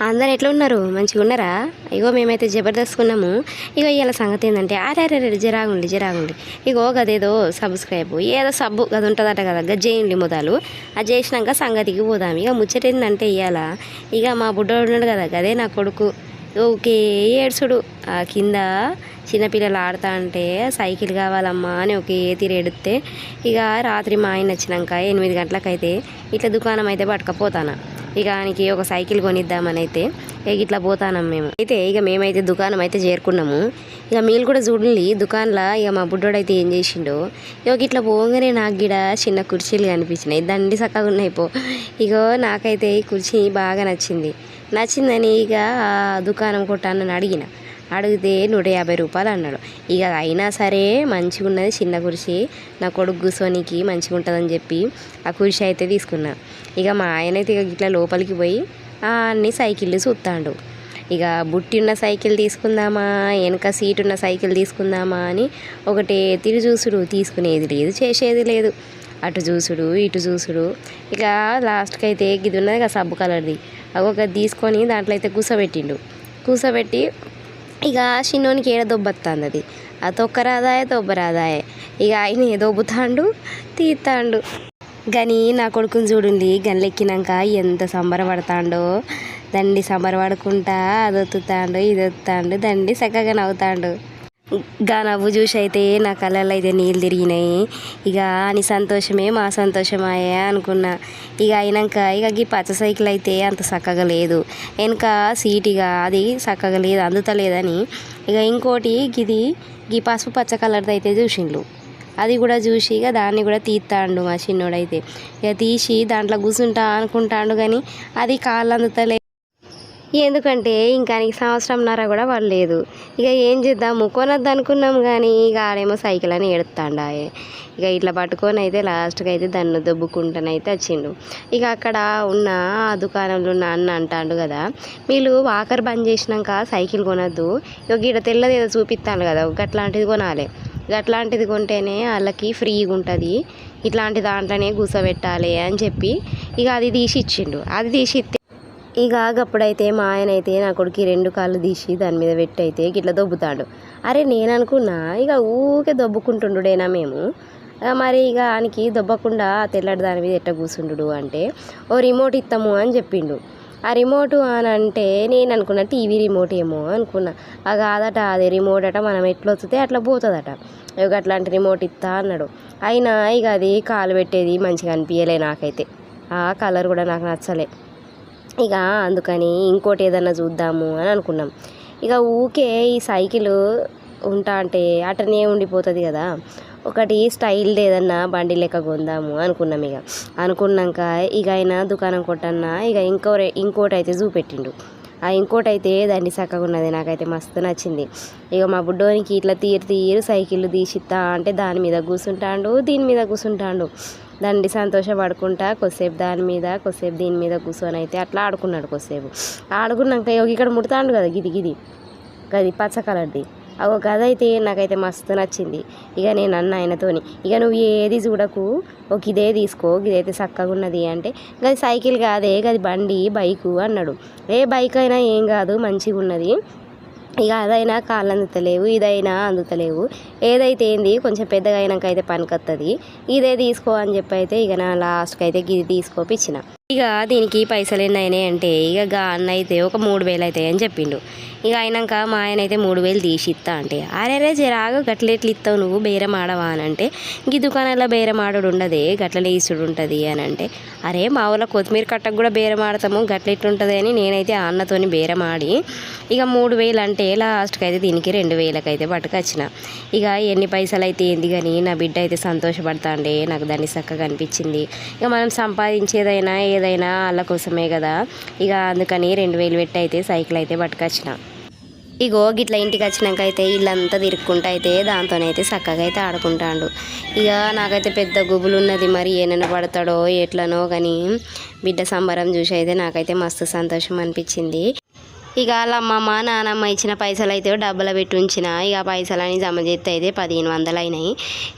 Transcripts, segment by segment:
అందరు ఎట్లా ఉన్నారు? మంచిగా ఉన్నారా? ఇగో మేమైతే జబర్దస్త్ ఉన్నాము. ఇగో ఇవాళ సంగతి ఏంటంటే అరే జరాగుండి ఇగో గదేదో సబ్స్క్రైబ్ ఏదో సబ్బు గది ఉంటుందట కదా, గది చేయండి మొదలు. అది చేసినాక సంగతికి పోదాం. ఇక ముచ్చట ఏంటంటే ఇవాళ ఇక మా బుడ్డోడు ఉన్నాడు కదా, గదే నా కొడుకు. ఓకే ఏడ్చుడు కింద చిన్నపిల్లలు ఆడుతా అంటే సైకిల్ కావాలమ్మా అని ఒకే తీరు ఎడితే ఇక రాత్రి మా ఆయన వచ్చినాక 8 గంటలకైతే ఇట్లా దుకాణం అయితే పట్టుకపోతాను. ఇక ఆయనకి ఒక సైకిల్ కొనిద్దామని అయితే ఇక ఇట్లా పోతానం మేము. అయితే ఇక మేమైతే దుకాణం అయితే చేరుకున్నాము. ఇక మీరు కూడా చూడండి దుకాణంలో ఇక మా బుడ్డోడు అయితే ఏం చేసిండో. ఇక ఇట్లా పోగానే నాకు గిడ చిన్న కుర్చీలు కనిపించినాయి, దండి చక్కగా ఉన్నాయి ఇగో నాకైతే ఈ కుర్చీ బాగా నచ్చిందని ఇక దుకాణం కొట్టానని అడిగితే 150 రూపాయలు అన్నాడు. ఇక అయినా సరే మంచిగా ఉన్నది చిన్న కుర్చీ, నా కొడుకు కూర్చోనికి మంచిగా ఉంటుందని చెప్పి ఆ కుర్చీ అయితే తీసుకున్నా. ఇక మా ఆయన అయితే ఇక ఇట్లా లోపలికి పోయి అన్ని సైకిళ్ళు చూస్తాడు. ఇక బుట్టి ఉన్న సైకిల్ తీసుకుందామా, వెనక సీట్ ఉన్న సైకిల్ తీసుకుందామా అని ఒకటే తిరిగి చూసుడు, తీసుకునేది లేదు చేసేది లేదు, అటు చూసుడు ఇటు చూసుడు. ఇక లాస్ట్కి అయితే ఇది ఉన్నది కదా సబ్బు కలర్ది, ఒక తీసుకొని దాంట్లో అయితే కూసబెట్టి ఇక చిన్నోనికి ఏడ దొబ్బత్తాంది అది, ఆ తొబ్బరాదాయే ఇక ఆయన దొబ్బుతాండు తీస్తాండు. కానీ నా కొడుకుని చూడండి, గన్లెక్కినాక ఎంత సంబరపడతాడో, దండి సంబరపడుకుంటా అదొత్తుతాండు ఇదొత్తాండు, దండి చక్కగా నవ్వుతాండు. గా నవ్వు చూసి అయితే నా కళ్ళల్లో అయితే నీళ్ళు తిరిగినాయి. ఇక అని సంతోషమే మా సంతోషమాయే అనుకున్నా. ఇక అయినాక ఇక ఈ పచ్చ సైకిల్ అయితే అంత చక్కగా లేదు, వెనక సీట్ ఇక అది చక్కగా లేదు అందుతలేదని ఇక ఇంకోటి ఈ పసుపు పచ్చ కలర్ది అయితే చూసిండ్లు. అది కూడా చూసి ఇక దాన్ని కూడా తీస్తాడు మా చిన్నోడైతే. ఇక తీసి దాంట్లో కూర్చుంటా అనుకుంటాడు కానీ అది కాళ్ళు అందుతలే. ఎందుకంటే ఇంకా సంవత్సరంన్నర కూడా పడలేదు. ఇక ఏం చేద్దాము కొనొద్దు అనుకున్నాం కానీ ఇక ఆడేమో సైకిల్ అని ఎడుతాండాయే. ఇక ఇట్లా పట్టుకొని అయితే లాస్ట్కి అయితే దాన్ని దొబ్బుకుంటానైతే వచ్చిండు. ఇక అక్కడ ఉన్న ఆ దుకాణంలో ఉన్న అన్న అంటాడు కదా, వీళ్ళు వాకర్ బంద్ చేసినాక సైకిల్ కొనొద్దు, ఇక ఇక్కడ తెల్లది ఏదో చూపిస్తాను కదా గట్లాంటిది కొనాలి, గట్లాంటిది కొంటేనే వాళ్ళకి ఫ్రీగా ఉంటుంది, ఇట్లాంటి దాంట్లోనే కూర్చోబెట్టాలి అని చెప్పి ఇక అది తీసి ఇచ్చిండు. అది తీసి ఇక అప్పుడైతే మా ఆయన అయితే నా కొడుకు 2 కాళ్ళు తీసి దాని మీద పెట్టి అయితే ఇట్లా దొబ్బుతాడు. అరే నేను అనుకున్నా ఇక ఊకే దొబ్బుకుంటుండుడేనా మేము, మరి ఇక ఆయనకి దొబ్బకుండా తెల్లటి దాని మీద ఎట్ట కూర్చుండు అంటే ఓ రిమోట్ ఇస్తాము అని చెప్పిండు. ఆ రిమోటు అని అంటే నేను అనుకున్నా టీవీ రిమోట్ ఏమో అనుకున్నా. అది కాదట, అది రిమోట్ అట, మనం ఎట్లా వస్తే అట్లా పోతుందట. ఇక అట్లాంటి రిమోట్ ఇస్తా అన్నాడు. అయినా ఇక అది కాలు పెట్టేది మంచిగా అనిపించలే నాకైతే, ఆ కలర్ కూడా నాకు నచ్చలే. ఇక అందుకని ఇంకోటి ఏదన్నా చూద్దాము అని అనుకున్నాం. ఇక ఊకే ఈ సైకిల్ ఉంటా అంటే అటనే ఉండిపోతుంది కదా, ఒకటి స్టైల్ ఏదన్నా బండి లెక్క కొందాము అనుకున్నాం. ఇక అనుకున్నాక ఇక ఆయన దుకాణం కొట్టన్నా ఇక ఇంకోటి అయితే చూపెట్టిండు. ఆ ఇంకోటి అయితే దాన్ని చక్కగా ఉన్నది, నాకైతే మస్తు నచ్చింది. ఇక మా బుడ్డోనికి ఇట్లా తీరు సైకిళ్ళు తీసిస్తా అంటే దాని మీద కూర్చుంటాడు, దీని మీద కూర్చుంటాడు, దండి సంతోషపడుకుంటా కొద్దిసేపు దాని మీద కొద్దిసేపు దీని మీద కూర్చొని అయితే అట్లా ఆడుకున్నాడు. కొద్దిసేపు ఆడుకున్నాక ఇక్కడ ముడతాడు కదా గది పచ్చ కలర్ది, ఒక గది అయితే నాకైతే మస్తు నచ్చింది. ఇక నేను అన్న ఆయనతోని, ఇక నువ్వు ఏది చూడకు, ఒక ఇదే తీసుకో, ఇదైతే చక్కగా ఉన్నది అంటే గది సైకిల్ కాదే గది బైకు అన్నాడు. ఏ బైక్ అయినా ఏం కాదు మంచిగా ఉన్నది, ఇక అదైనా కాళ్ళు అందుతలేవు ఇదైనా అందుతలేవు, ఏదైతే ఏంది కొంచెం పెద్దగా అయినాక అయితే పనికొస్తుంది, ఇదే తీసుకో అని చెప్పి అయితే ఇక నా లాస్ట్కి అయితే ఇది తీసుకోపిచ్చిన. ఇక దీనికి పైసలు ఎన్ని అయినాయి అంటే ఇక అన్న అయితే ఒక 3000 అవుతాయి అని చెప్పిండు. ఇక అయినాక మా ఆయన అయితే 3000 తీసి ఇస్తా అంటే అరే జరాగా గట్లెట్లు ఇస్తావు నువ్వు బేరం ఆడవా అని అంటే ఈ దుకాణంలో బేరం ఆడడు ఉండదే గట్లనే ఇసుడు ఉంటుంది అని అంటే అరే మా ఊళ్ళో కొత్తిమీర కట్టకు కూడా బేరం ఆడతాము గట్లెట్లుంటుంది అని నేనైతే ఆ అన్నతోని బేరం ఆడి ఇక 3000 అంటే లాస్ట్కి అయితే దీనికి 2000కి అయితే పట్టుకొచ్చిన. ఇక ఎన్ని పైసలు అయితే ఏంది కానీ నా బిడ్డ అయితే సంతోషపడతాండే, నాకు దాన్ని చక్కగా అనిపించింది. ఇక మనం సంపాదించేదైనా ఏదైనా వాళ్ళ కోసమే కదా, ఇక అందుకని 2000 పెట్టి అయితే సైకిల్ అయితే పట్టుకొచ్చిన. ఇగో గిట్ల ఇంటికి వచ్చినాక అయితే ఇల్లంతా తిరుక్కుంటూ అయితే దాంతోనైతే చక్కగా అయితే ఆడుకుంటాడు. ఇక నాకైతే పెద్ద గుబులు ఉన్నది, మరి ఏమైనా పడతాడో ఎట్లనో కానీ బిడ్డ సంబరం చూసి అయితే నాకైతే మస్తు సంతోషం అనిపించింది. ఇక వాళ్ళ అమ్మమ్మ నానమ్మ ఇచ్చిన పైసలు అయితే డబ్బులు పెట్టి ఉంచిన ఇక పైసలని జమ చేస్తే అయితే 1500 అయినాయి.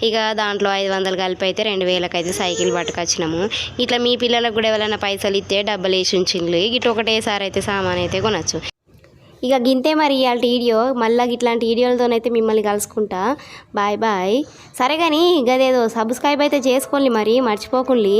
ఇక దాంట్లో 500 కలిపి అయితే 2000 అయితే సైకిల్ పట్టుకొచ్చినాము. ఇట్లా మీ పిల్లలకు కూడా ఎవరైనా పైసలు ఇస్తే డబ్బులు వేసి ఉంచిండ్లు ఇటు ఒకటేసారి అయితే సామాన్ అయితే కొనచ్చు. ఇక గింతే మరి ఇవాళ వీడియో. మళ్ళీ ఇట్లాంటి వీడియోలతోనైతే మిమ్మల్ని కలుసుకుంటా. Bye bye. సరే కానీ గదేదో సబ్స్క్రైబ్ అయితే చేసుకోండి మరి, మర్చిపోకండి.